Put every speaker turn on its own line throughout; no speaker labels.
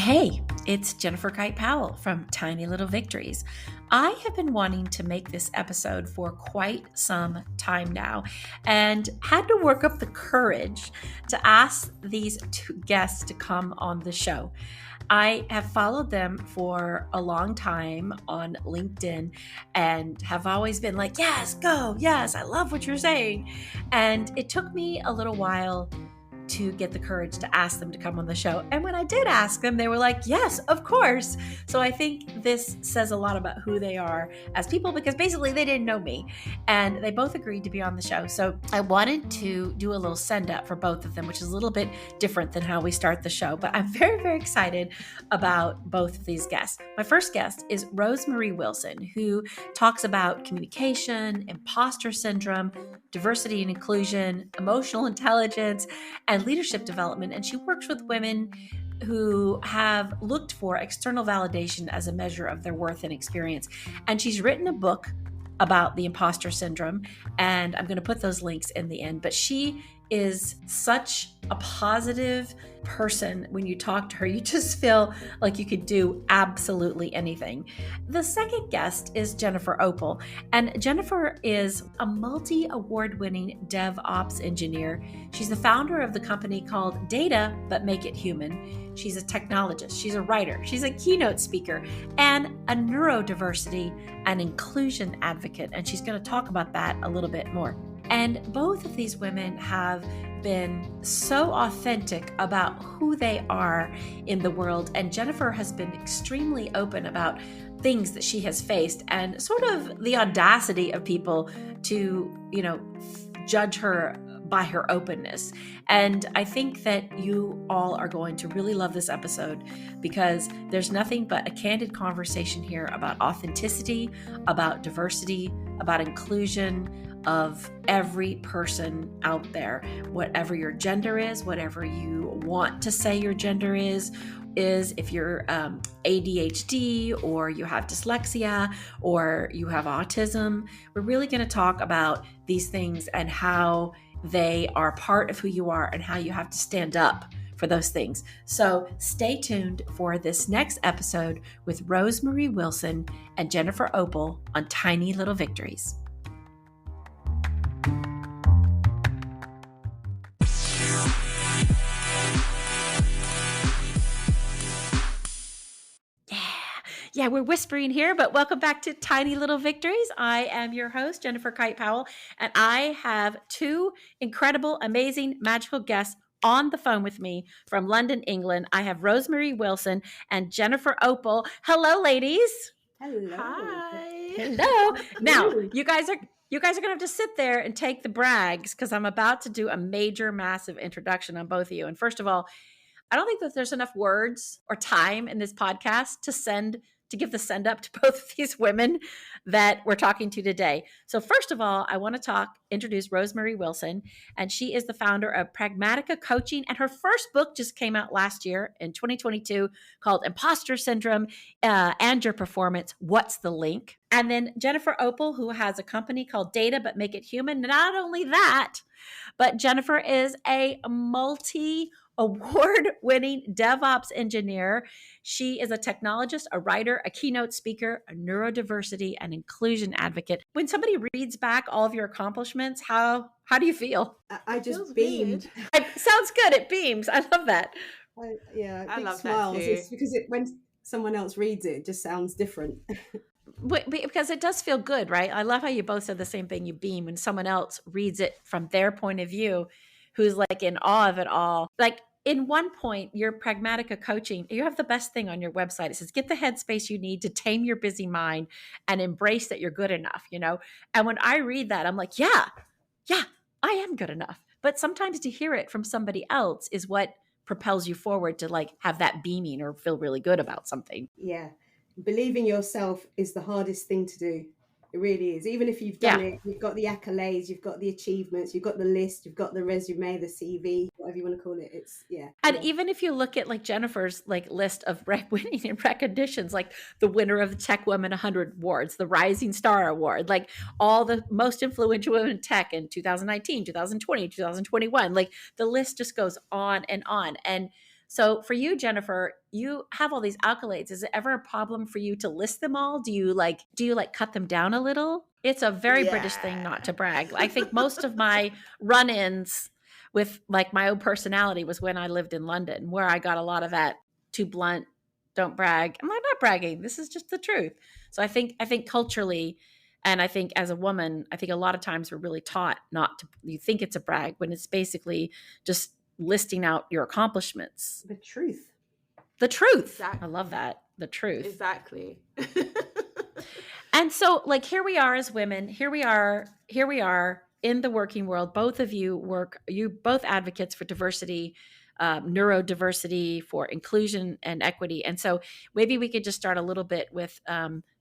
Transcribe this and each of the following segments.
Hey, it's Jennifer Powell from Tiny Little Victories. I have been wanting to make this episode for quite some time now and had to work up the courage to ask these two guests to come on the show. I have followed them for a long time on LinkedIn and have always been like, yes, go, yes, I love what you're saying. And it took me a little while to get the courage to ask them to come on the show. And when I did ask them, they were like, yes, of course. So I think this says a lot about who they are as people, because basically they didn't know me and they both agreed to be on the show. So I wanted to do a little send up for both of them, which is a little bit different than how we start the show, but I'm very, very excited about both of these guests. My first guest is Rosemary Wilson, who talks about communication, imposter syndrome, diversity and inclusion, emotional intelligence, and leadership development. And she works with women who have looked for external validation as a measure of their worth and experience. And she's written a book about the imposter syndrome, and I'm going to put those links in the end. But she is such a positive person. When you talk to her, you just feel like you could do absolutely anything. The second guest is Jennifer Opal, and Jennifer is a multi-award-winning DevOps engineer. She's the founder of the company called Data But Make It Human. She's a technologist, she's a writer, she's a keynote speaker, and a neurodiversity and inclusion advocate. And she's going to talk about that a little bit more. And both of these women have been so authentic about who they are in the world. And Jennifer has been extremely open about things that she has faced and sort of the audacity of people to, judge her by her openness. And I think that you all are going to really love this episode because there's nothing but a candid conversation here about authenticity, about diversity, about inclusion of every person out there, whatever your gender is, whatever you want to say your gender is if you're ADHD or you have dyslexia or you have autism. We're really going to talk about these things and how they are part of who you are and how you have to stand up for those things. So stay tuned for this next episode with Rosemary Wilson and Jennifer Opal on Tiny Little Victories. Yeah, we're whispering here, but welcome back to Tiny Little Victories. I am your host, Jennifer Powell, and I have two incredible, amazing, magical guests on the phone with me from London, England. I have Rosemary Wilson and Jennifer Opal. Hello, ladies.
Hello.
Hi.
Hello. Now, you guys are going to have to sit there and take the brags because I'm about to do a major, massive introduction on both of you. And first of all, I don't think that there's enough words or time in this podcast to give the send up to both of these women that we're talking to today. So first of all, I want to introduce Rosemary Wilson, and she is the founder of Pragmatica Coaching, and her first book just came out last year in 2022 called Imposter Syndrome and Your Performance, What's the Link? And then Jennifer Opal, who has a company called Data But Make It Human. Not only that, but Jennifer is a award-winning DevOps engineer. She is a technologist, a writer, a keynote speaker, a neurodiversity and inclusion advocate. When somebody reads back all of your accomplishments, how do you feel?
I just beamed.
Sounds good. It beams. I love that.
I love smiles. That too. It's because when someone else reads it, it just sounds different.
Because it does feel good, right? I love how you both said the same thing. You beam when someone else reads it from their point of view, who's like in awe of it all. Like in one point, your Pragmatica Coaching, you have the best thing on your website. It says, get the headspace you need to tame your busy mind and embrace that you're good enough, And when I read that, I'm like, yeah, I am good enough. But sometimes to hear it from somebody else is what propels you forward to like have that beaming or feel really good about something.
Yeah. Believing yourself is the hardest thing to do. It really is. Even if you've done it, you've got the accolades, you've got the achievements, you've got the list, you've got the resume, the CV, whatever you want to call it. And
even if you look at like Jennifer's like list of winning and recognitions, like the winner of the Tech Women 100 Awards, the Rising Star Award, like all the most influential women in tech in 2019, 2020, 2021, like the list just goes on. And So for you, Jennifer, you have all these accolades. Is it ever a problem for you to list them all? Do you cut them down a little? It's a very British thing not
Yeah.
to brag. I think most of my run-ins with like my own personality was when I lived in London, where I got a lot of that too blunt, don't brag. I'm not bragging. This is just the truth. So I think culturally, and I think as a woman, I think a lot of times we're really taught not to, you think it's a brag when it's basically just listing out your accomplishments.
The truth.
The truth.
Exactly.
I love that. The truth.
Exactly.
And so like here we are as women, here we are in the working world. Both of you both advocates for diversity, neurodiversity, for inclusion and equity. And so maybe we could just start a little bit with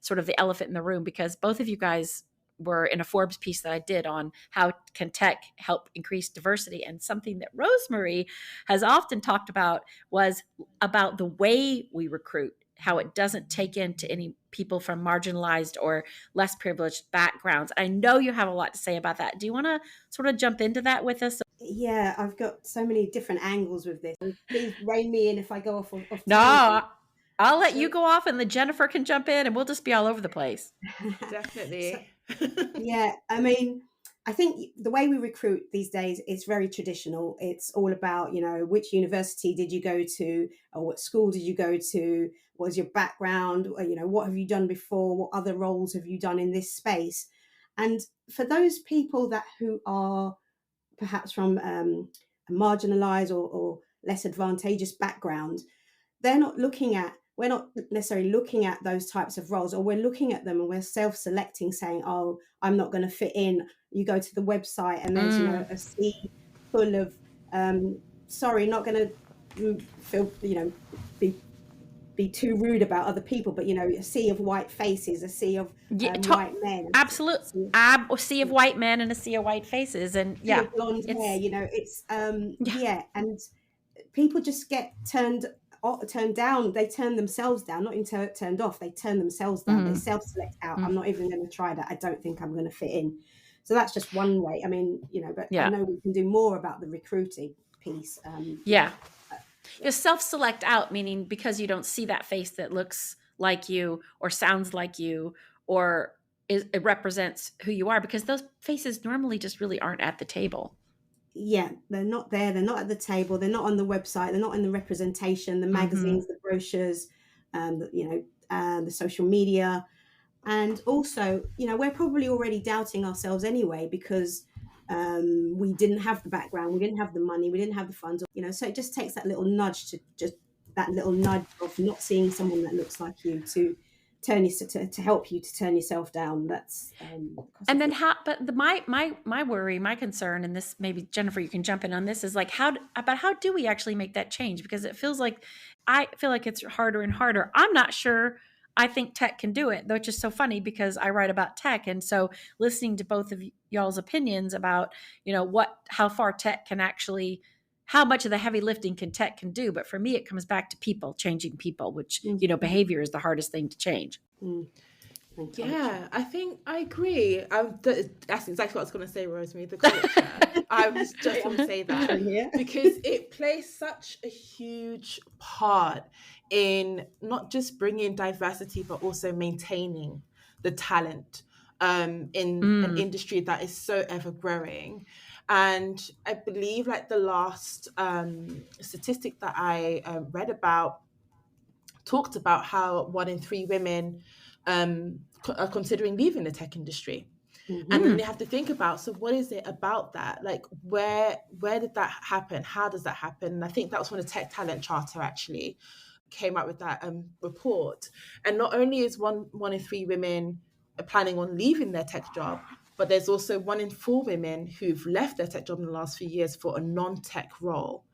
sort of the elephant in the room, because both of you guys were in a Forbes piece that I did on how can tech help increase diversity. And something that Rosemary has often talked about was about the way we recruit, how it doesn't take into any people from marginalized or less privileged backgrounds. I know you have a lot to say about that. Do you want to sort of jump into that with us?
Yeah, I've got so many different angles with this. Please rein me in if I go off
No, I'll let
So-
you go off and the Jennifer can jump in and we'll just be all over the place.
Definitely.
Yeah, I mean, I think the way we recruit these days is very traditional. It's all about, which university did you go to, or what school did you go to, what was your background, or, what have you done before, what other roles have you done in this space. And for those people who are perhaps from a marginalized or less advantageous background, we're not necessarily looking at those types of roles, or we're looking at them and we're self-selecting, saying, oh, I'm not going to fit in. You go to the website and there's a sea full of sorry, not going to feel be too rude about other people, but a sea of white faces, a sea of white men.
Absolutely. A sea of white men and a sea of white faces. And yeah,
blonde hair, it's and people just get turned down. They turn themselves down, not even turned off. They turn themselves down. They self-select out. I'm not even going to try that. I don't think I'm going to fit in. So that's just one way. I mean, but I know we can do more about the recruiting piece.
Just self-select out, meaning because you don't see that face that looks like you or sounds like you, or it represents who you are, because those faces normally just really aren't at the table.
Yeah, they're not there. They're not at the table. They're not on the website. They're not in the representation, the magazines, the brochures, the social media. And also, we're probably already doubting ourselves anyway, because we didn't have the background, we didn't have the money, we didn't have the funds, so it just takes that little nudge of not seeing someone that looks like you to help you to turn yourself down. That's
and then my worry, my concern, and this, maybe Jennifer, you can jump in on this, is like how do we actually make that change? Because I feel like it's harder and harder. I'm not sure I think tech can do it, though. It's just so funny because I write about tech. And so listening to both of y'all's opinions about, how far tech can actually, how much of the heavy lifting tech can do. But for me, it comes back to people, changing people, which, behavior is the hardest thing to change.
Yeah, I think I agree. That's exactly what I was going to say, Rosemary, the culture. I was just going to say that because it plays such a huge part in not just bringing diversity, but also maintaining the talent in an industry that is so ever growing. And I believe like the last statistic that I read about talked about how 1 in 3 women are considering leaving the tech industry. And then they have to think about, so what is it about that? Like, where did that happen? How does that happen? And I think that was when the Tech Talent Charter actually came out with that report. And not only is one in 3 women planning on leaving their tech job, but there's also 1 in 4 women who've left their tech job in the last few years for a non-tech role.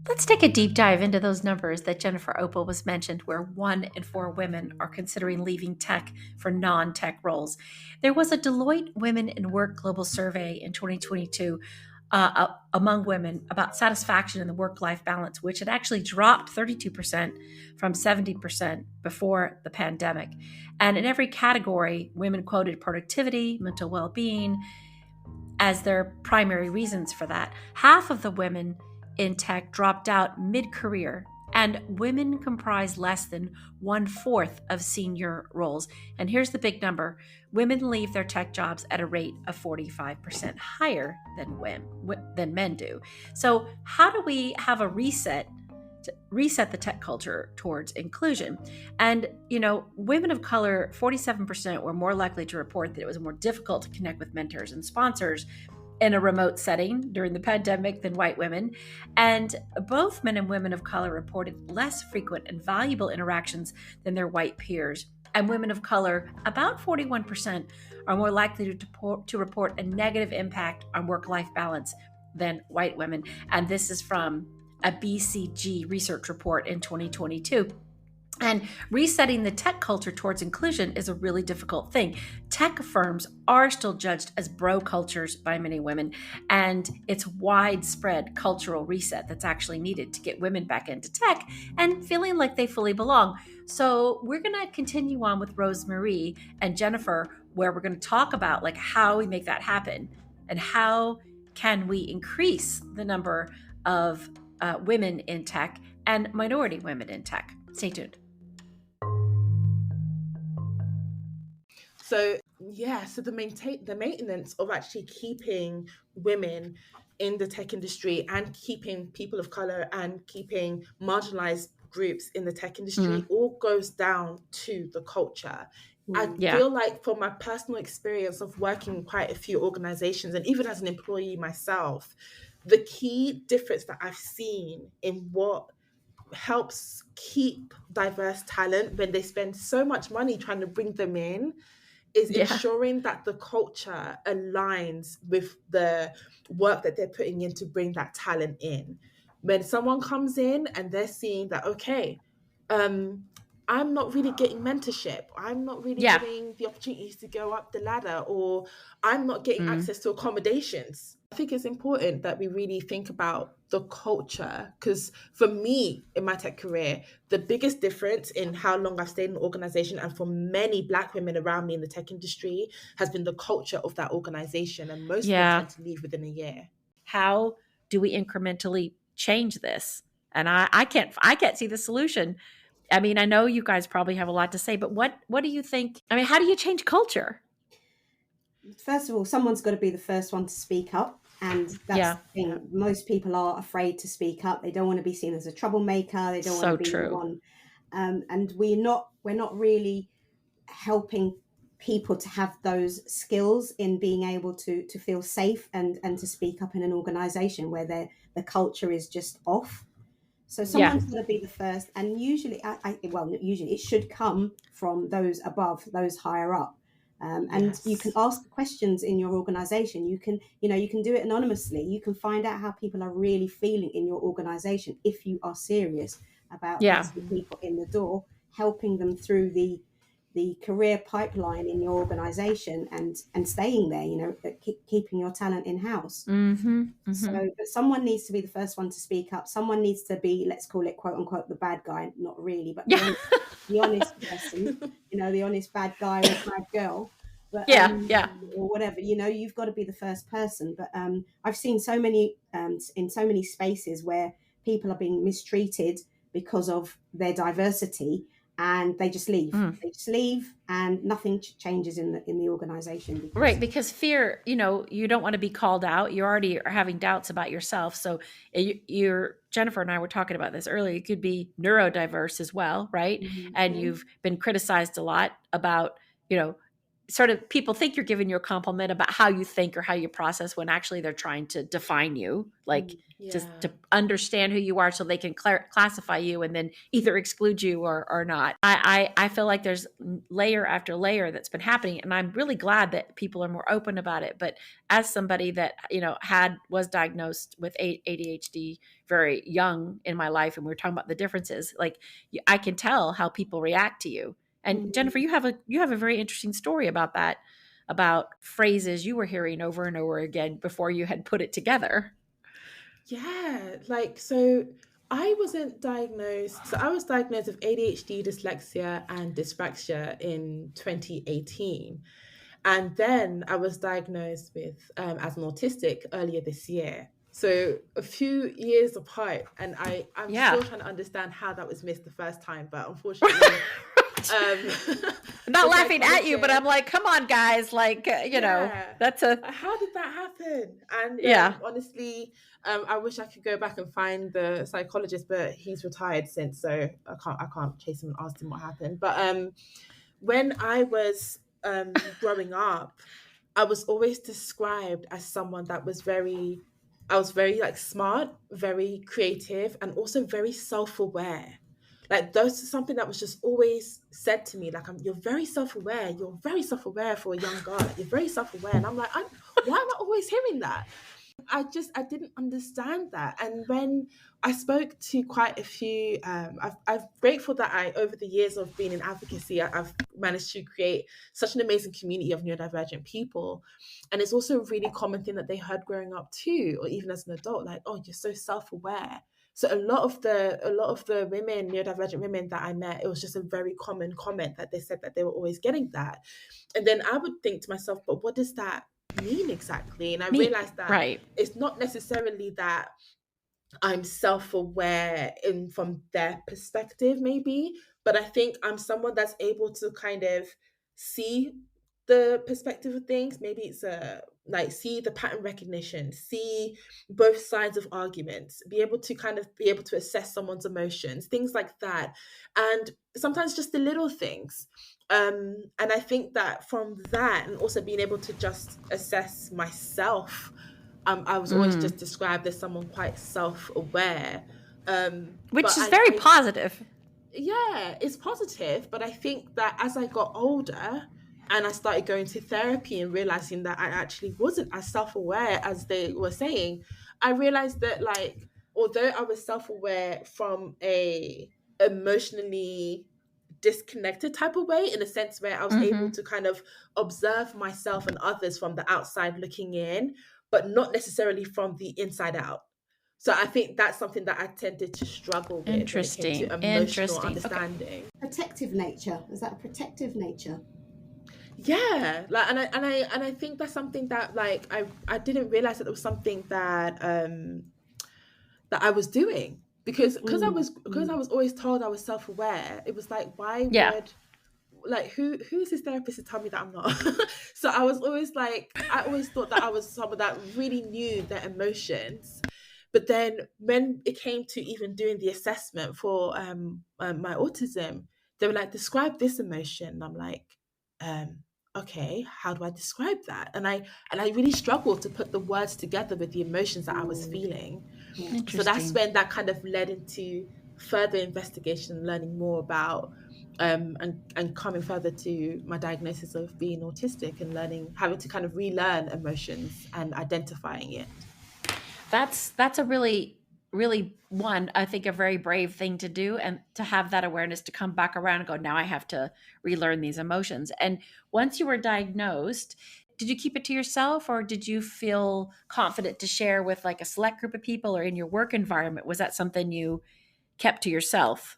Let's take a deep dive into those numbers that Jennifer Opal was mentioned, where 1 in 4 women are considering leaving tech for non-tech roles. There was a Deloitte Women in Work Global Survey in 2022 among women about satisfaction in the work-life balance, which had actually dropped 32% from 70% before the pandemic. And in every category, women quoted productivity, mental well-being, as their primary reasons for that. Half of the women in tech dropped out mid-career, and women comprise less than 1/4 of senior roles. And here's the big number: women leave their tech jobs at a rate of 45% higher than men do. So how do we have a reset to reset the tech culture towards inclusion? And, women of color, 47% were more likely to report that it was more difficult to connect with mentors and sponsors in a remote setting during the pandemic than white women. And both men and women of color reported less frequent and valuable interactions than their white peers. And women of color, about 41%, are more likely to report a negative impact on work-life balance than white women. And this is from a BCG research report in 2022. And resetting the tech culture towards inclusion is a really difficult thing. Tech firms are still judged as bro cultures by many women, and it's widespread cultural reset that's actually needed to get women back into tech and feeling like they fully belong. So we're going to continue on with Rosemarie and Jennifer, where we're going to talk about like how we make that happen and how can we increase the number of women in tech and minority women in tech. Stay tuned.
So the maintenance of actually keeping women in the tech industry and keeping people of color and keeping marginalized groups in the tech industry all goes down to the culture. I feel like from my personal experience of working in quite a few organizations and even as an employee myself, the key difference that I've seen in what helps keep diverse talent when they spend so much money trying to bring them in is ensuring that the culture aligns with the work that they're putting in to bring that talent in. When someone comes in and they're seeing that, okay, I'm not really getting mentorship, I'm not really getting the opportunities to go up the ladder, or I'm not getting access to accommodations. I think it's important that we really think about the culture, because for me in my tech career, the biggest difference in how long I've stayed in an organization and for many Black women around me in the tech industry has been the culture of that organization, and most of them tend to leave within a year.
How do we incrementally change this? And I can't see the solution. I mean, I know you guys probably have a lot to say, but what do you think? I mean, how do you change culture?
First of all, someone's got to be the first one to speak up. And that's the thing. Most people are afraid to speak up. They don't want to be seen as a troublemaker. They don't want to be the one. And we're not really helping people to have those skills in being able to feel safe and to speak up in an organization where the culture is just off. So someone's got to be the first, and usually, usually it should come from those above, those higher up. And you can ask questions in your organization. You can do it anonymously. You can find out how people are really feeling in your organization if you are serious about getting people in the door, helping them through the career pipeline in your organization and staying there, keeping your talent in-house. So, but someone needs to be the first one to speak up. Someone needs to be, let's call it quote unquote, the bad guy. Not really, but the honest person, the honest bad guy or bad girl. But, or whatever, you've got to be the first person. But I've seen so many in so many spaces where people are being mistreated because of their diversity, and they just leave. They just leave, and nothing changes in the organization.
Because fear, you don't want to be called out. You already are having doubts about yourself. So Jennifer and I were talking about this earlier. You could be neurodiverse as well, right? And you've been criticized a lot about, sort of people think you're giving you a compliment about how you think or how you process, when actually they're trying to define you, like just to understand who you are so they can classify you and then either exclude you or not. I feel like there's layer after layer that's been happening, and I'm really glad that people are more open about it. But as somebody that, was diagnosed with ADHD very young in my life, and we were talking about the differences, like I can tell how people react to you. And Jennifer, you have a very interesting story about that, about phrases you were hearing over and over again before you had put it together.
Yeah, so I wasn't diagnosed. So I was diagnosed with ADHD, dyslexia, and dyspraxia in 2018. And then I was diagnosed with as an autistic earlier this year. So a few years apart, and I'm still trying to understand how that was missed the first time, but unfortunately,
I'm not laughing at you, but I'm like, come on, guys, like you know, that's
how did that happen? And honestly, I wish I could go back and find the psychologist, but he's retired since, so I can't chase him and ask him what happened. But when I was growing up, I was always described as someone that was I was very like smart, very creative, and also very self-aware. Like those is something that was just always said to me. Like, you're very self-aware. You're very self-aware for a young girl. You're very self-aware, and I'm like, why am I always hearing that? I didn't understand that. And when I spoke to quite a few, I'm grateful that over the years of being in advocacy, I've managed to create such an amazing community of neurodivergent people. And it's also a really common thing that they heard growing up too, or even as an adult, like, oh, you're so self-aware. So a lot of the women, neurodivergent women that I met, it was just a very common comment that they said that they were always getting that. And then I would think to myself, but what does that mean exactly? And I realized that it's not necessarily that I'm self-aware from their perspective, maybe, but I think I'm someone that's able to kind of see the perspective of things. Maybe it's like see the pattern recognition, see both sides of arguments, be able to assess someone's emotions, things like that. And sometimes just the little things. And I think that from that, and also being able to just assess myself, I was always just described as someone quite self-aware.
Which is very positive.
Yeah, it's positive. But I think that as I got older and I started going to therapy and realizing that I actually wasn't as self-aware as they were saying, I realized that, like, although I was self-aware from a emotionally disconnected type of way, in a sense where I was able to kind of observe myself and others from the outside looking in, but not necessarily from the inside out. So I think that's something that I tended to struggle with when it came to emotional understanding.
Okay. Protective nature. Is that a protective nature?
Yeah, like, and I think that's something that, like, I didn't realize that it was something that that I was doing, because I was always told I was self-aware. It was like, why would, like, who's this therapist to tell me that I'm not? So I was always like, I always thought that I was someone that really knew their emotions. But then when it came to even doing the assessment for my autism, they were like, describe this emotion. And I'm like, okay, how do I describe that? And I really struggled to put the words together with the emotions that I was feeling. So that's when that kind of led into further investigation, learning more about and coming further to my diagnosis of being autistic, and having to kind of relearn emotions and identifying it.
That's a really one, I think, a very brave thing to do, and to have that awareness to come back around and go, now I have to relearn these emotions. And once you were diagnosed, did you keep it to yourself, or did you feel confident to share with like a select group of people or in your work environment? Was that something you kept to yourself?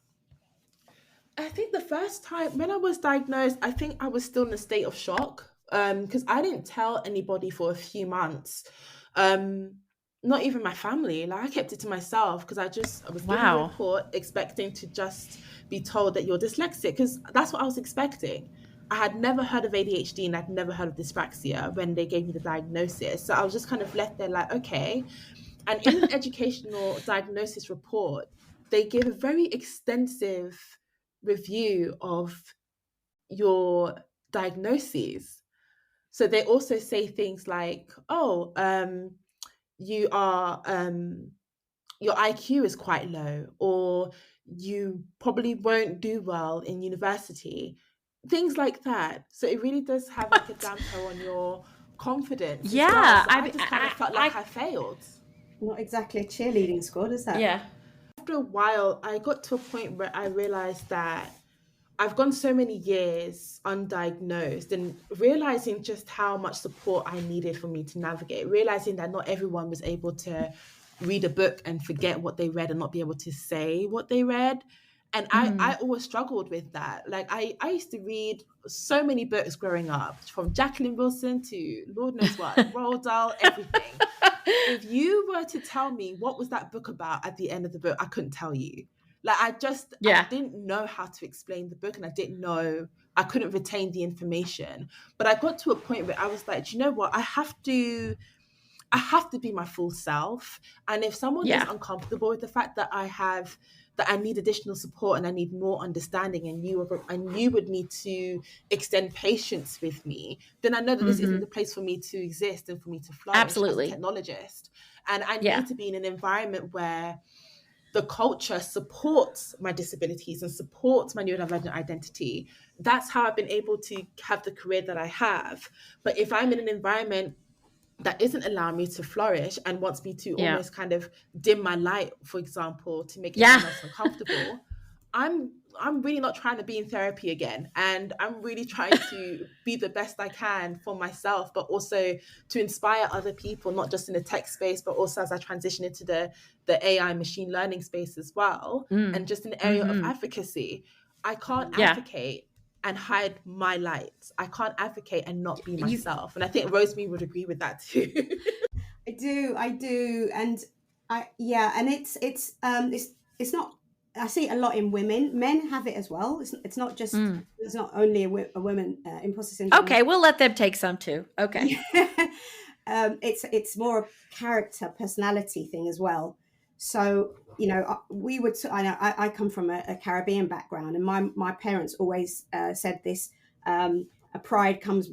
I think the first time when I was diagnosed, I think I was still in a state of shock, because I didn't tell anybody for a few months. Not even my family. Like, I kept it to myself because I was given a report expecting to just be told that you're dyslexic, because that's what I was expecting. I had never heard of ADHD and I'd never heard of dyspraxia when they gave me the diagnosis. So I was just kind of left there like, okay. And in an educational diagnosis report, they give a very extensive review of your diagnoses. So they also say things like, oh, you are your IQ is quite low, or you probably won't do well in university, things like that. So it really does have like a damper on your confidence.
Yeah,
well. So I just kind of felt like I failed.
Not exactly a cheerleading squad, is that?
Yeah.
After a while, I got to a point where I realized that I've gone so many years undiagnosed, and realizing just how much support I needed for me to navigate, realizing that not everyone was able to read a book and forget what they read and not be able to say what they read. And I always struggled with that. Like I used to read so many books growing up, from Jacqueline Wilson to Lord knows what, Roald Dahl, everything. If you were to tell me what was that book about at the end of the book, I couldn't tell you. Like I didn't know how to explain the book, and I couldn't retain the information. But I got to a point where I was like, do you know what? I have to be my full self. And if someone is uncomfortable with the fact that I need additional support and I need more understanding, and you would need to extend patience with me, then I know that this isn't the place for me to exist and for me to flourish as a technologist. And I need to be in an environment where the culture supports my disabilities and supports my neurodivergent identity. That's how I've been able to have the career that I have. But if I'm in an environment that isn't allowing me to flourish and wants me to almost kind of dim my light, for example, to make it less uncomfortable, I'm really not trying to be in therapy again. And I'm really trying to be the best I can for myself, but also to inspire other people, not just in the tech space, but also as I transition into the AI machine learning space as well. And just in the area of advocacy. I can't advocate and hide my light. I can't advocate and not be myself. And I think Rosemary would agree with that too.
I do. And it's not, I see it a lot in women. Men have it as well. It's not just, it's not only a woman imposter syndrome.
Okay, we'll let them take some too. Okay.
It's more a character, personality thing as well. So, you know, I come from a Caribbean background, and my parents always said this, a pride comes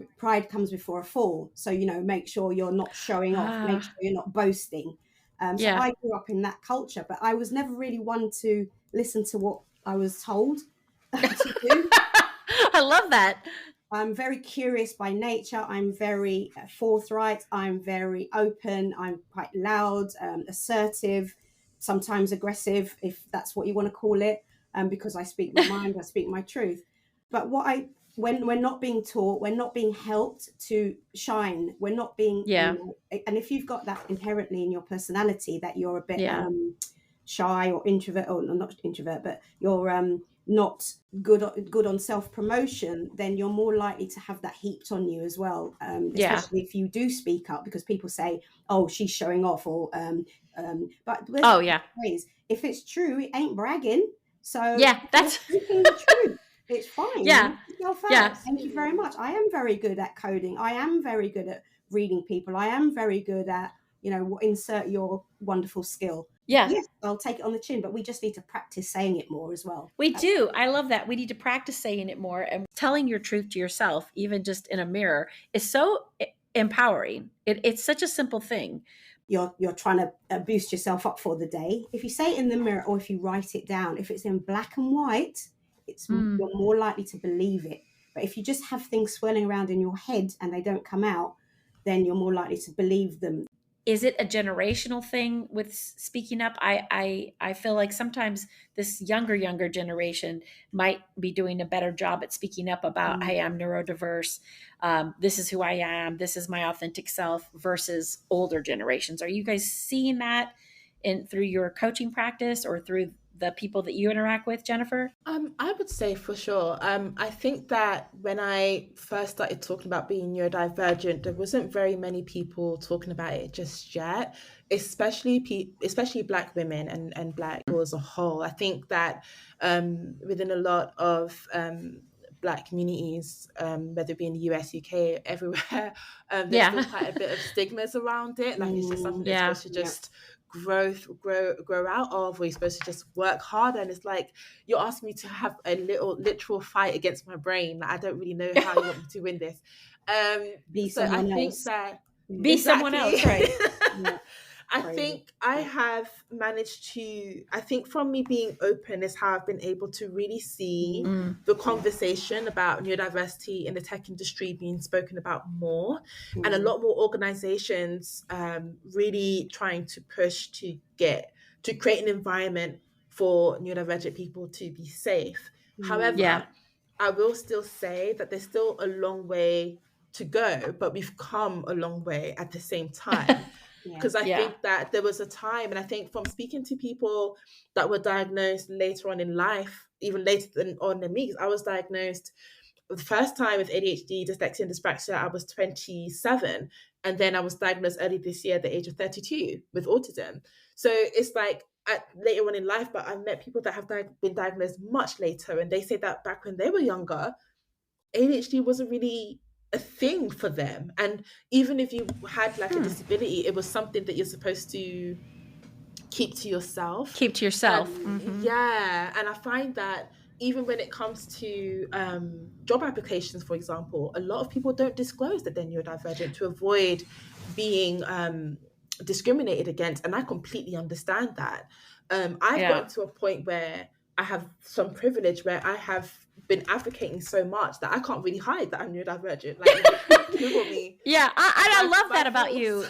before a fall. So, you know, make sure you're not showing off, make sure you're not boasting. So I grew up in that culture, but I was never really one to listen to what I was told to do.
I love that.
I'm very curious by nature. I'm very forthright. I'm very open. I'm quite loud, assertive, sometimes aggressive, if that's what you want to call it, because I speak my mind, I speak my truth. But when we're not being taught, we're not being helped to shine. We're not being, and if you've got that inherently in your personality, that you're a bit shy or introvert, or not introvert, but you're not good on self-promotion, then you're more likely to have that heaped on you as well, especially if you do speak up, because people say, oh, she's showing off, or but if it's true, it ain't bragging. So that's speaking the truth. It's fine. Thank you very much. I am very good at coding. I am very good at reading people. I am very good at, you know, insert your wonderful skill. Yes, I'll take it on the chin, but we just need to practice saying it more as well.
We do. I love that. We need to practice saying it more, and telling your truth to yourself, even just in a mirror, is so empowering. It's such a simple thing.
You're trying to boost yourself up for the day. If you say it in the mirror, or if you write it down, if it's in black and white, you're more likely to believe it. But if you just have things swirling around in your head and they don't come out, then you're more likely to believe them.
Is it a generational thing with speaking up? I feel like sometimes this younger generation might be doing a better job at speaking up about, hey, I'm neurodiverse. This is who I am. This is my authentic self, versus older generations. Are you guys seeing that through your coaching practice or through the people that you interact with, Jennifer?
I would say for sure. I think that when I first started talking about being neurodivergent, there wasn't very many people talking about it just yet, especially Black women and Black people as a whole. I think that within a lot of Black communities, whether it be in the US, UK, everywhere, there's still quite a bit of stigmas around it. Like it's just something that's supposed to just grow out of, or you're supposed to just work harder, and it's like you're asking me to have a literal fight against my brain. Like, I don't really know how you want me to win this.
Be someone
else, right?
I think I have managed to, I think from me being open is how I've been able to really see the conversation about neurodiversity in the tech industry being spoken about more, and a lot more organizations really trying to push to create an environment for neurodivergent people to be safe. However, I will still say that there's still a long way to go, but we've come a long way at the same time. because I think that there was a time, and I think from speaking to people that were diagnosed later on in life, even later than on in me, because I was diagnosed the first time with ADHD, dyslexia, and dyspraxia, I was 27. And then I was diagnosed early this year at the age of 32 with autism. So it's like later on in life, but I've met people that have been diagnosed much later. And they say that back when they were younger, ADHD wasn't really a thing for them. And even if you had like a disability, it was something that you're supposed to keep to yourself. Yeah. And I find that even when it comes to job applications, for example, a lot of people don't disclose that they're neurodivergent to avoid being discriminated against. And I completely understand that. I've gotten to a point where I have some privilege where I have been advocating so much that I can't really hide that I'm neurodivergent. Like, Google me.
Yeah, I love that about you.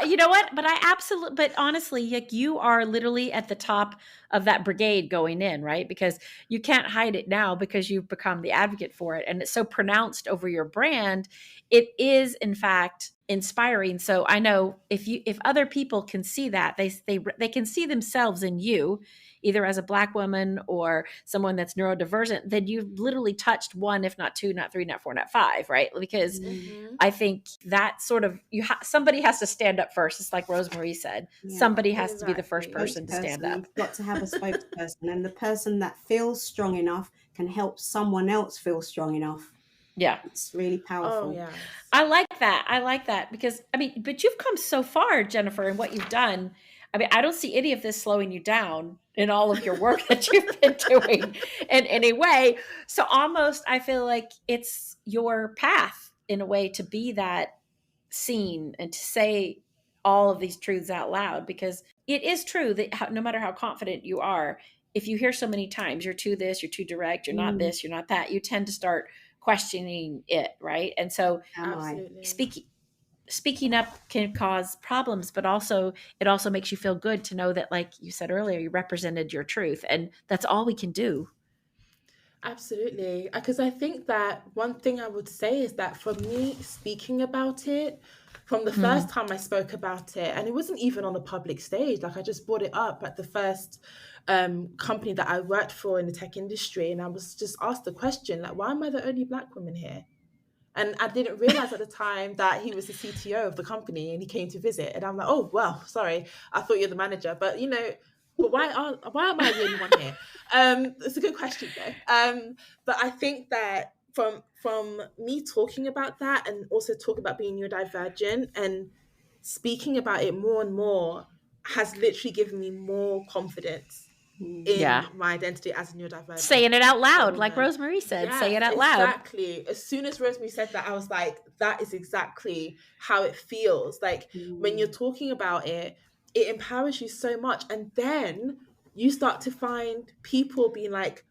You know what? But honestly, like, you are literally at the top of that brigade going in, right? Because you can't hide it now because you've become the advocate for it. And it's so pronounced over your brand. It is, in fact, inspiring. So I know if other people can see that, they can see themselves in you, either as a Black woman or someone that's neurodivergent, then you've literally touched one, if not two, not three, not four, not five, right? Because I think that sort of somebody has to stand up first. It's like Rosemary said, somebody has to be the first person to stand up.
You've got to have a spokesperson, and the person that feels strong enough can help someone else feel strong enough.
Yeah,
it's really powerful.
Oh, yeah.
I like that because but you've come so far, Jennifer, in what you've done. I don't see any of this slowing you down in all of your work that you've been doing in any way. So almost, I feel like it's your path in a way to be that seen and to say all of these truths out loud, because it is true that no matter how confident you are, if you hear so many times, you're too this, you're too direct, you're not this, you're not that, you tend to start questioning it, right? And so speaking up can cause problems, but it also makes you feel good to know that, like you said earlier, you represented your truth, and that's all we can do.
Absolutely. Because I think that one thing I would say is that for me, speaking about it, from the first time I spoke about it, and it wasn't even on a public stage, like I just brought it up at the first company that I worked for in the tech industry, and I was just asked the question, like, why am I the only Black woman here? And I didn't realize at the time that he was the CTO of the company and he came to visit. And I'm like, oh, well, sorry, I thought you're the manager. But, but why am I the only one here? It's a good question, though. But I think that from me talking about that, and also talking about being neurodivergent and speaking about it more and more, has literally given me more confidence in my identity as a neurodivergent.
Saying it out loud, like Rosemary said, say it out loud.
Exactly. As soon as Rosemary said that, I was like, that is exactly how it feels. Like when you're talking about it, it empowers you so much. And then you start to find people being like,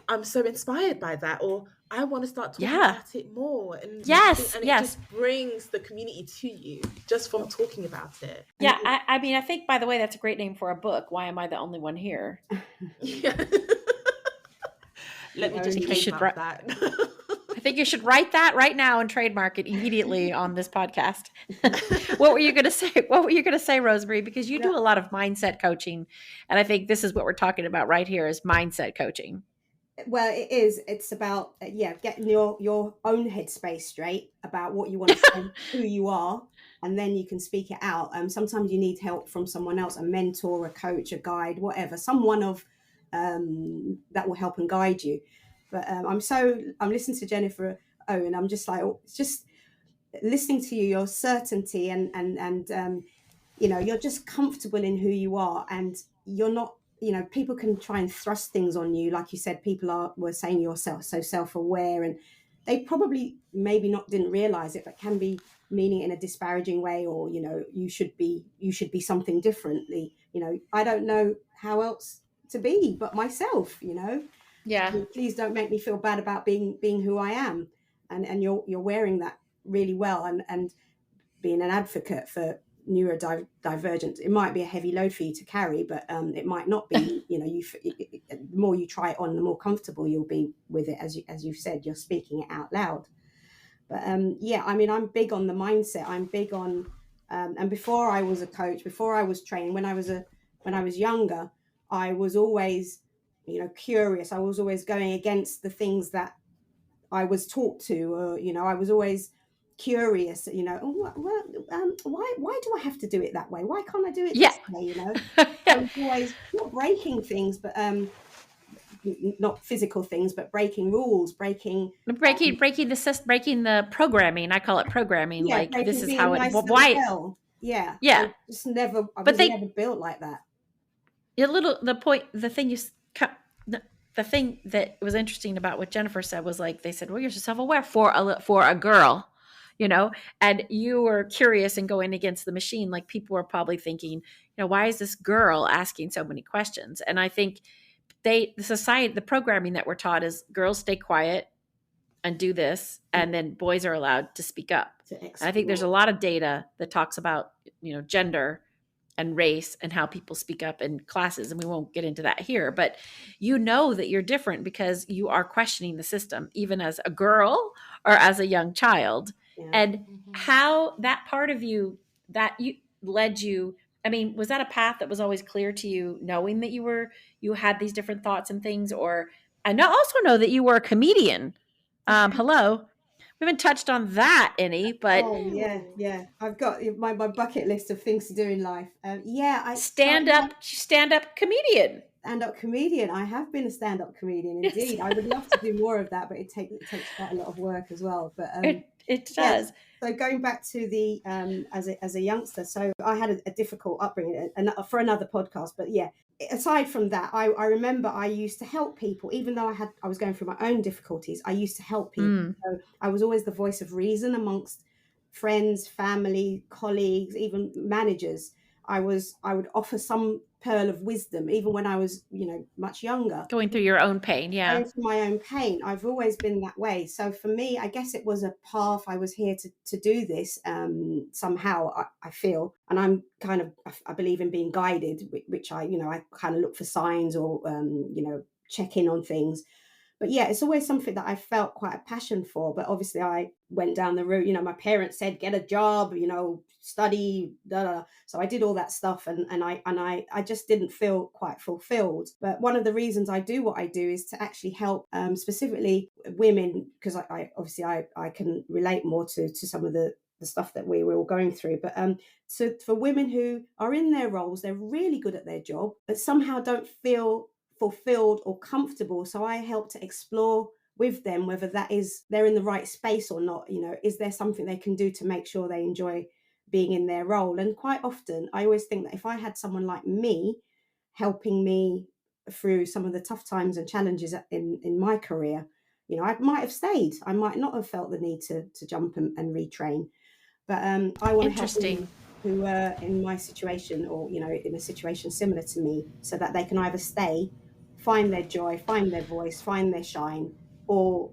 I'm so inspired by that, or I want to start talking about it more. And it just brings the community to you just from talking about it.
Yeah, I think, by the way, that's a great name for a book. Why am I the only one here?
Yeah. Let me just trademark that.
I think you should write that right now and trademark it immediately on this podcast. What were you going to say? What were you going to say, Rosemary? Because you do a lot of mindset coaching, and I think this is what we're talking about right here is mindset coaching.
Well, it is. It's about getting your own headspace straight about what you want to say, who you are, and then you can speak it out. Sometimes you need help from someone else, a mentor, a coach, a guide, whatever, someone of that will help and guide you. But I'm listening to Jennifer O, and I'm just like, just listening to you, your certainty and you're just comfortable in who you are, and you're not. People can try and thrust things on you. Like you said, people were saying you're so self-aware, and they probably didn't realize it, but can be meaning it in a disparaging way, or, you should be something differently. I don't know how else to be but myself,
Yeah.
Please don't make me feel bad about being who I am. And you're wearing that really well, and being an advocate for neurodivergent, it might be a heavy load for you to carry, but it might not be. The more you try it on, the more comfortable you'll be with it. As you've said, you're speaking it out loud. But I'm big on the mindset. I'm big on And before I was a coach, before I was training, when I was younger, I was always, curious. I was always going against the things that I was taught to, or I was always curious. Why do I have to do it that way? Why can't I do it this way? I was always not breaking things, but not physical things, but breaking rules, breaking
the programming. I call it programming.
Yeah,
like this is how it.
Nice
Why?
girl. Yeah,
Yeah.
I was never built like that.
The thing that was interesting about what Jennifer said was like, they said, well, you're self-aware for a girl, and you were curious and going against the machine. Like, people were probably thinking, why is this girl asking so many questions? And I think the programming that we're taught is girls stay quiet and do this, and then boys are allowed to speak up. And I think there's a lot of data that talks about, gender and race and how people speak up in classes. And we won't get into that here, but that you're different because you are questioning the system, even as a girl or as a young child. Yeah. And how that part of you that you led you, I mean, was that a path that was always clear to you, knowing that you had these different thoughts and things? Or I also know that you were a comedian. Hello. We haven't touched on that any, but
yeah. I've got my bucket list of things to do in life.
stand-up comedian.
Stand-up comedian. I have been a stand-up comedian, indeed. I would love to do more of that, but it takes quite a lot of work as well. But
it does.
Yes. So going back to the as a youngster, so I had a difficult upbringing, and for another podcast. But yeah, aside from that, I remember I used to help people, even though I was going through my own difficulties. I used to help people. So I was always the voice of reason amongst friends, family, colleagues, even managers. I would offer some pearl of wisdom, even when I was, much younger.
Going through your own pain, yeah.
Going through my own pain. I've always been that way. So for me, I guess it was a path. I was here to do this somehow, I feel. And I'm I believe in being guided, which I kind of look for signs or, check in on things. But yeah, it's always something that I felt quite a passion for. But obviously I went down the route, my parents said, get a job, study, so I did all that stuff, and I just didn't feel quite fulfilled. But one of the reasons I do what I do is to actually help specifically women, because I obviously I can relate more to some of the stuff that we were all going through. But so for women who are in their roles, they're really good at their job, but somehow don't feel fulfilled or comfortable. So I help to explore with them whether that is they're in the right space or not. Is there something they can do to make sure they enjoy being in their role? And quite often I always think that if I had someone like me helping me through some of the tough times and challenges in my career, I might have stayed. I might not have felt the need to jump and retrain. But I want to help them who are in my situation, or in a situation similar to me, so that they can either stay, find their joy, find their voice, find their shine, or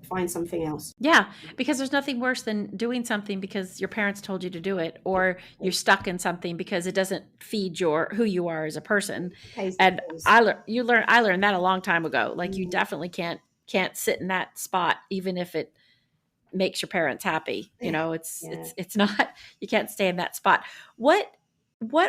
find something else.
Yeah, because there's nothing worse than doing something because your parents told you to do it, or you're stuck in something because it doesn't feed who you are as a person. And I learned that a long time ago. Like, you definitely can't sit in that spot, even if it makes your parents happy. It's not, you can't stay in that spot. What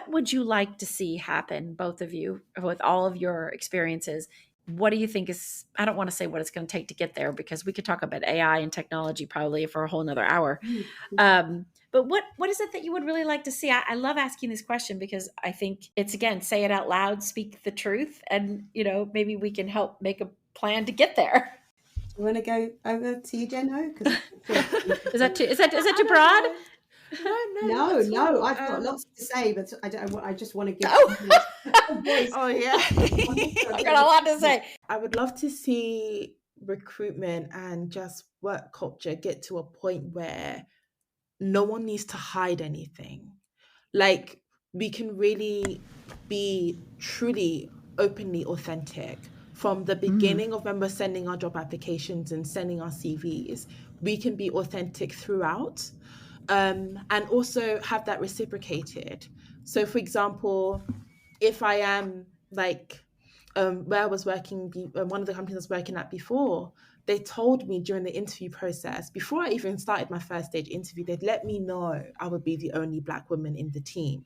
would you like to see happen, both of you, with all of your experiences? What do you think is, I don't want to say what it's going to take to get there, because we could talk about AI and technology probably for a whole nother hour. But what is it that you would really like to see? I love asking this question because I think it's, again, say it out loud, speak the truth, and, maybe we can help make a plan to get there.
You want to go over to you, Jen?
Is that too broad?
No. I've got lots to say, but I just want to give.
Oh yeah,
I've got a lot to say.
I would love to see recruitment and just work culture get to a point where no one needs to hide anything. Like, we can really be truly openly authentic from the beginning of when we're sending our job applications and sending our CVs. We can be authentic throughout. And also have that reciprocated. So, for example, if I am like where I was working, one of the companies I was working at before, they told me during the interview process, before I even started my first stage interview, they'd let me know I would be the only Black woman in the team.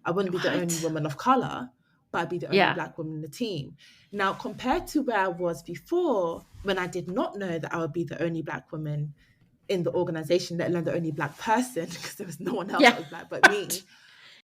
I wouldn't be the only woman of color, but I'd be the only Black woman in the team. Now, compared to where I was before, when I did not know that I would be the only Black woman in the organization, let alone the only Black person, because there was no one else that was Black but me,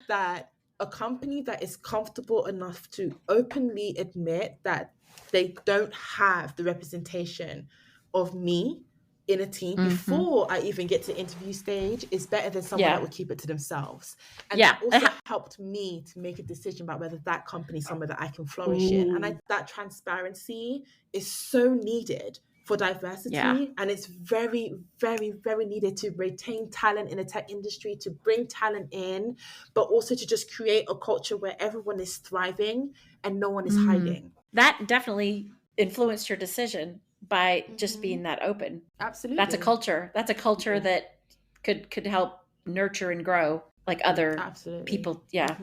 that a company that is comfortable enough to openly admit that they don't have the representation of me in a team before I even get to interview stage is better than someone that would keep it to themselves. And that also helped me to make a decision about whether that company is somewhere that I can flourish in. And that transparency is so needed for diversity, and it's very, very, very needed to retain talent in the tech industry, to bring talent in, but also to just create a culture where everyone is thriving and no one is hiding.
That definitely influenced your decision by just being that open.
Absolutely.
That's a culture. That's a culture that could help nurture and grow like other people. Yeah.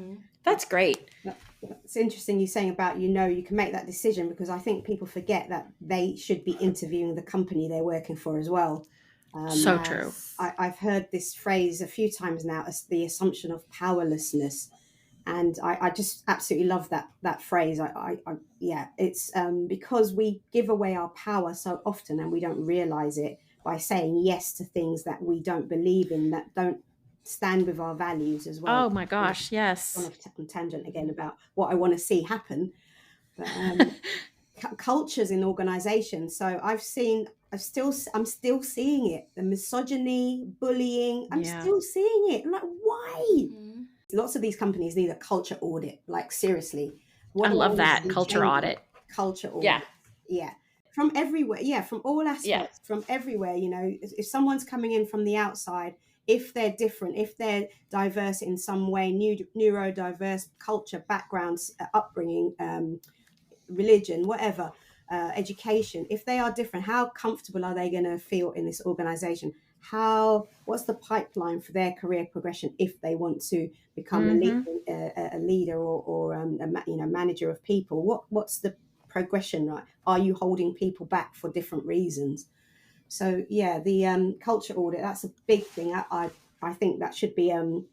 That's great.
It's interesting you saying about, you can make that decision, because I think people forget that they should be interviewing the company they're working for as well.
So true.
I've heard this phrase a few times now as the assumption of powerlessness. And I just absolutely love that phrase. It's because we give away our power so often and we don't realize it by saying yes to things that we don't believe in, that don't stand with our values as well.
Oh my gosh, yes.
On a tangent again about what I want to see happen. But cultures in organizations. So I'm still seeing it. The misogyny, bullying, I'm still seeing it. I'm like, why? Lots of these companies need a culture audit. Like, seriously.
I love that culture audit.
Culture audit. Yeah. From everywhere. Yeah. From all aspects, from everywhere. If someone's coming in from the outside, if they're different, if they're diverse in some way, neurodiverse culture, backgrounds, upbringing, religion, whatever, education, if they are different, how comfortable are they going to feel in this organization? What's the pipeline for their career progression if they want to become a leader or a manager of people? What's the progression, right? Are you holding people back for different reasons? So the culture audit, that's a big thing. I think that should be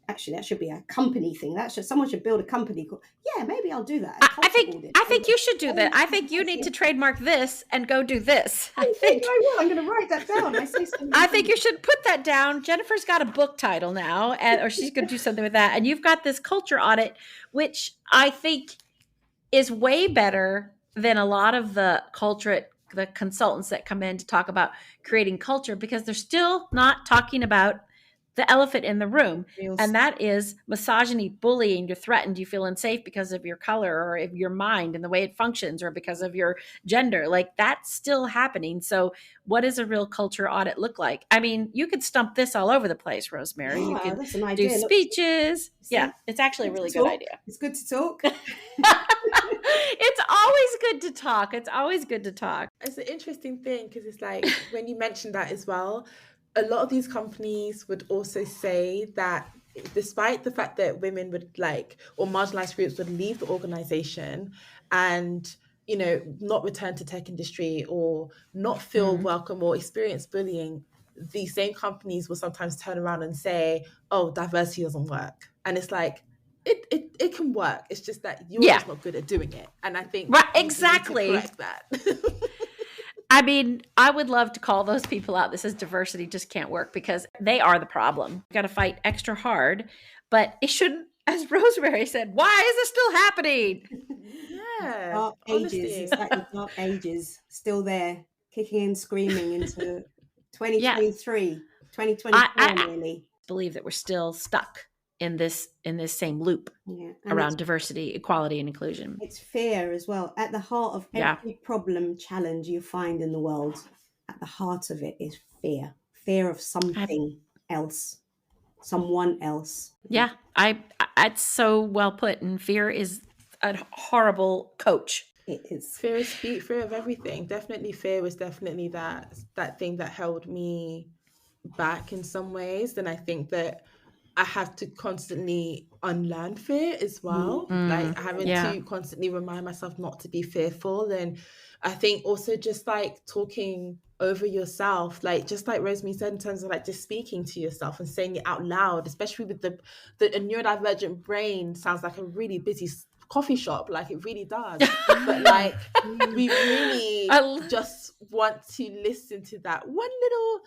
that should be a company thing. Someone should build a company called, maybe I'll do that.
I think you should do that. I think you need to trademark this and go do this.
I think I will. I'm going to write that down.
I think you should put that down. Jennifer's got a book title now, or she's going to do something with that. And you've got this culture audit, which I think is way better than a lot of the consultants that come in to talk about creating culture, because they're still not talking about the elephant in the room. And that is misogyny, bullying. You're threatened. You feel unsafe because of your color or of your mind and the way it functions, or because of your gender. Like, that's still happening. So what does a real culture audit look like? I mean, you could stump this all over the place, Rosemary. You could do speeches. It's actually a really good idea.
It's good to talk.
It's always good to talk. It's always good to talk.
It's an interesting thing, because it's like, when you mentioned that as well, a lot of these companies would also say that despite the fact that women would or marginalized groups would leave the organization and, not return to tech industry or not feel welcome or experience bullying, these same companies will sometimes turn around and say, oh, diversity doesn't work. And it's like, it can work. It's just that you're just not good at doing it. And I think
exactly
you need to correct that.
I mean, I would love to call those people out. This is diversity just can't work, because they are the problem. You got to fight extra hard, but it shouldn't, as Rosemary said, why is this still happening?
Yeah. Dark ages. It's like the dark ages still there, kicking and screaming into 2023, 2024 nearly.
I believe that we're still stuck in this same loop around diversity, equality, and inclusion.
It's fear as well. At the heart of every problem, challenge you find in the world, at the heart of it is fear. Fear of something else, someone else.
Yeah, it's so well put. And fear is a horrible coach.
It is.
Fear is fear of everything. Definitely, fear was definitely that thing that held me back in some ways. And I think that I have to constantly unlearn fear as well. Like, having to constantly remind myself not to be fearful. And I think also just like talking over yourself, like just like Rosemary said, in terms of like just speaking to yourself and saying it out loud, especially with the a neurodivergent brain sounds like a really busy coffee shop, like it really does. But like we really just want to listen to that one little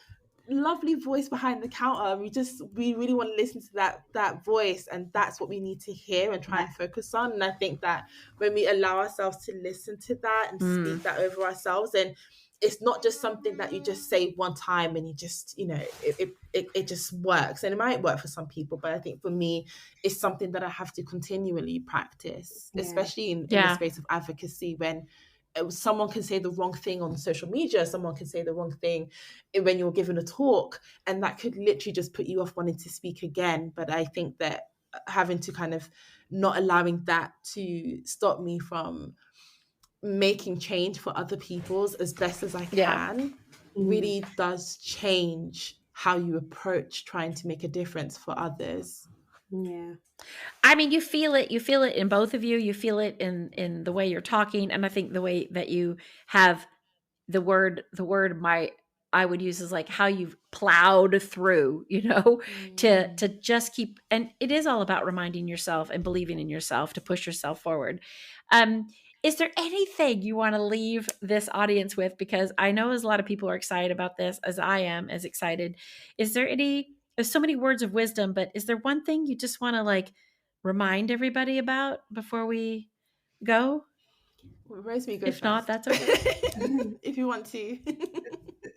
lovely voice behind the counter. We really want to listen to that voice, and that's what we need to hear and try and focus on. And I think that when we allow ourselves to listen to that and speak that over ourselves, and it's not just something that you just say one time and you just, you know, it just works. And it might work for some people, but I think for me, it's something that I have to continually practice, especially in the space of advocacy, when someone can say the wrong thing on social media, someone can say the wrong thing when you're given a talk, and that could literally just put you off wanting to speak again. But I think that having to kind of not allowing that to stop me from making change for other people's as best as I can really does change how you approach trying to make a difference for others.
Yeah.
I mean, you feel it in both of you. You feel it in the way you're talking. And I think the way that you have the word I would use is like how you've plowed through, you know, to just keep, and it is all about reminding yourself and believing in yourself to push yourself forward. Is there anything you want to leave this audience with? Because I know as a lot of people are excited about this, as I am as excited. There's so many words of wisdom, but is there one thing you just want to like remind everybody about before we go?
Well, Rosemary, go
if
first.
Not, that's okay.
If you want to.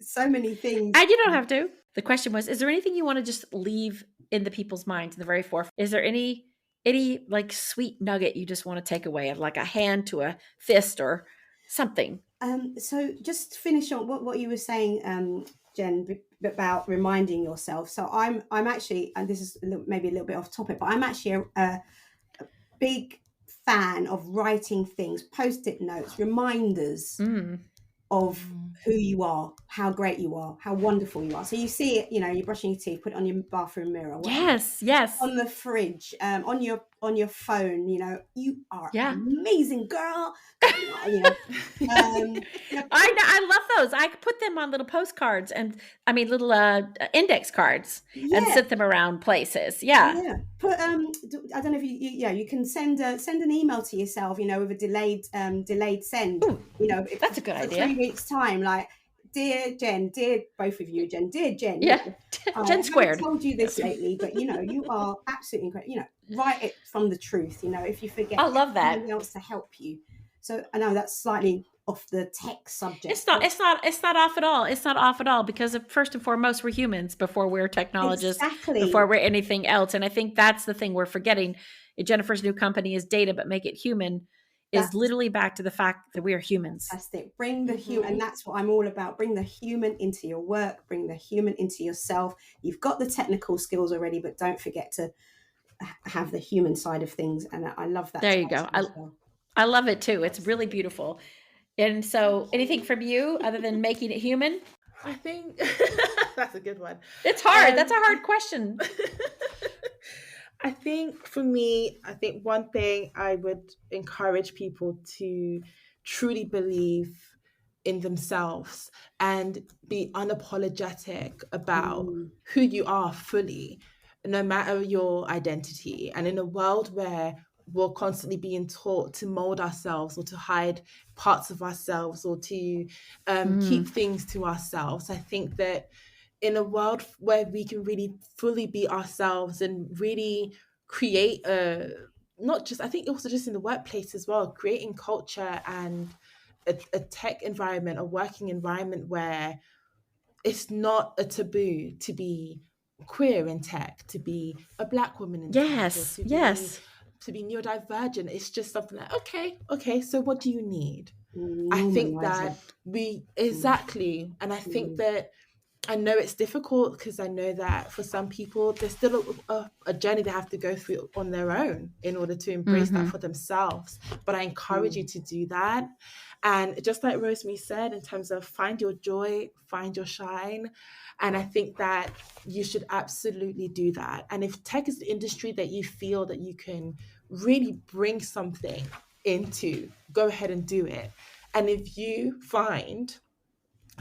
So many things.
And you don't have to. The question was, is there anything you want to just leave in the people's minds in the very forefront? Is there any like sweet nugget you just want to take away, of like a hand to a fist or something?
So just to finish on what you were saying, Jen, about reminding yourself. So I'm actually, and this is maybe a little bit off topic, but I'm actually a big fan of writing things, post-it notes, reminders of who you are, how great you are, how wonderful you are. So you see it, you know, you're brushing your teeth, put it on your bathroom mirror, whatever.
Yes.
On the fridge, on your phone, you know, you are amazing, girl. You know,
I love those. I put them on little postcards and little index cards and sit them around places.
Yeah. Put I don't know if you can send an email to yourself, you know, with a delayed send.
Ooh,
you know,
that's a good idea.
3 weeks time, like, dear Jen, dear both of you, Jen, dear Jen.
Yeah. Jen squared.
I haven't told you this lately, but you know, you are absolutely incredible. You know, write it from the truth. You know, if you forget,
I love that.
Somebody else to help you. So I know that's slightly off the tech subject.
It's not off at all. It's not off at all, because first and foremost, we're humans before we're technologists, before we're anything else. And I think that's the thing we're forgetting. Jennifer's new company is Data, but Make It Human, is literally back to the fact that we are humans.
Fantastic. Bring the human, and that's what I'm all about. Bring the human into your work, bring the human into yourself. You've got the technical skills already, but don't forget to have the human side of things. And I love that.
There you go. I love it too. It's really beautiful. And so, anything from you other than making it human?
I think that's a good one.
It's hard. That's a hard question.
I think for me, one thing I would encourage people to truly believe in themselves and be unapologetic about who you are fully, no matter your identity. And in a world where we're constantly being taught to mold ourselves or to hide parts of ourselves or to keep things to ourselves, I think that in a world where we can really fully be ourselves and really create I think also just in the workplace as well, creating culture and a tech environment, a working environment where it's not a taboo to be queer in tech, to be a Black woman in tech, to be neurodivergent. It's just something like, okay, so what do you need? I think that and I think that I know it's difficult, because I know that for some people, there's still a journey they have to go through on their own in order to embrace that for themselves. But I encourage you to do that. And just like Rosemary said, in terms of find your joy, find your shine. And I think that you should absolutely do that. And if tech is the industry that you feel that you can really bring something into, go ahead and do it. And if you find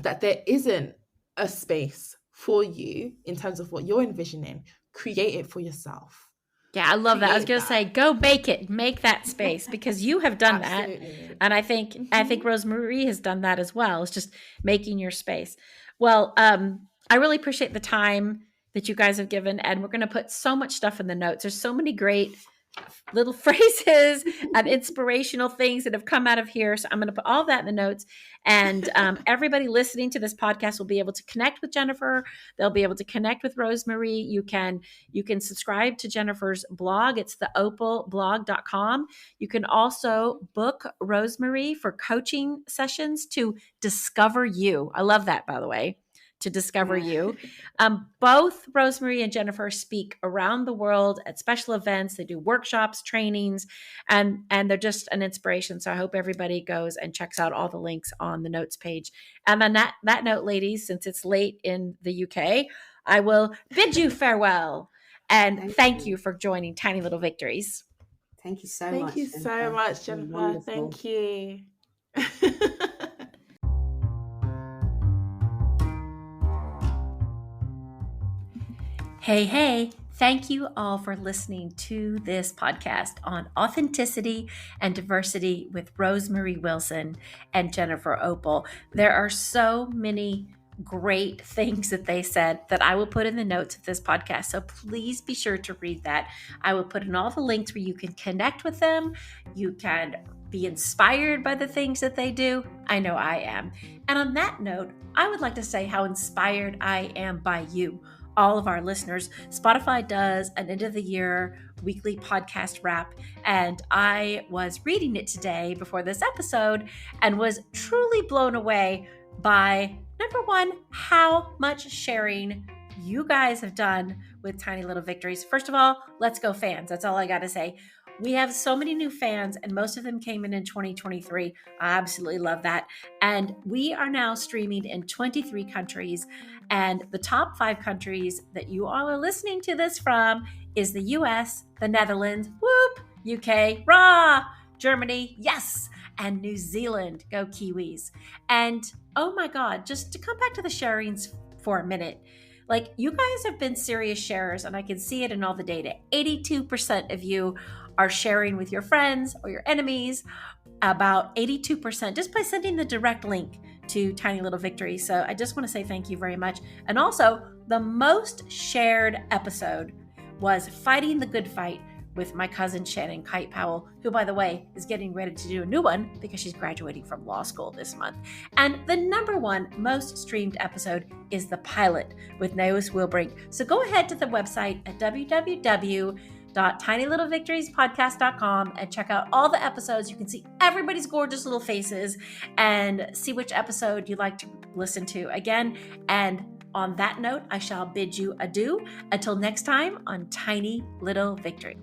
that there isn't a space for you in terms of what you're envisioning, create it for yourself.
Yeah, I love that. I was going to say, go bake it, make that space, because you have done that. And I think Rosemary has done that as well. It's just making your space. Well, I really appreciate the time that you guys have given, and we're going to put so much stuff in the notes. There's so many great little phrases and inspirational things that have come out of here. So I'm going to put all that in the notes, and everybody listening to this podcast will be able to connect with Jennifer. They'll be able to connect with Rosemary. You can subscribe to Jennifer's blog. It's theopalblog.com. You can also book Rosemary for coaching sessions to discover you. I love that, by the way. To discover you. Both Rosemary and Jennifer speak around the world at special events. They do workshops, trainings, and they're just an inspiration. So I hope everybody goes and checks out all the links on the notes page. And on that note, ladies, since it's late in the UK, I will bid you farewell. And thank you for joining Tiny Little Victories.
Thank you so much.
Thank you so much, Jennifer. Wonderful. Thank you.
Hey, thank you all for listening to this podcast on authenticity and diversity with Rosemary Wilson and Jennifer Opal. There are so many great things that they said that I will put in the notes of this podcast. So please be sure to read that. I will put in all the links where you can connect with them. You can be inspired by the things that they do. I know I am. And on that note, I would like to say how inspired I am by you, all of our listeners. Spotify does an end of the year weekly podcast wrap, and I was reading it today before this episode and was truly blown away by, number one, how much sharing you guys have done with Tiny Little Victories. First of all, let's go fans. That's all I got to say. We have so many new fans, and most of them came in 2023. I absolutely love that. And we are now streaming in 23 countries. And the top 5 countries that you all are listening to this from is the US, the Netherlands, whoop, UK, rah, Germany, yes, and New Zealand, go Kiwis. And oh my God, just to come back to the sharings for a minute, like, you guys have been serious sharers, and I can see it in all the data. 82% of you are sharing with your friends or your enemies, about 82% just by sending the direct link to Tiny Little Victory. So I just want to say thank you very much. And also, the most shared episode was Fighting the Good Fight with my cousin Shannon Kite Powell, who, by the way, is getting ready to do a new one because she's graduating from law school this month. And the number one most streamed episode is the pilot with Naos Wilbrink. So go ahead to the website at www.tinylittlevictoriespodcast.com and check out all the episodes. You can see everybody's gorgeous little faces and see which episode you'd like to listen to again. And on that note, I shall bid you adieu until next time on Tiny Little Victory.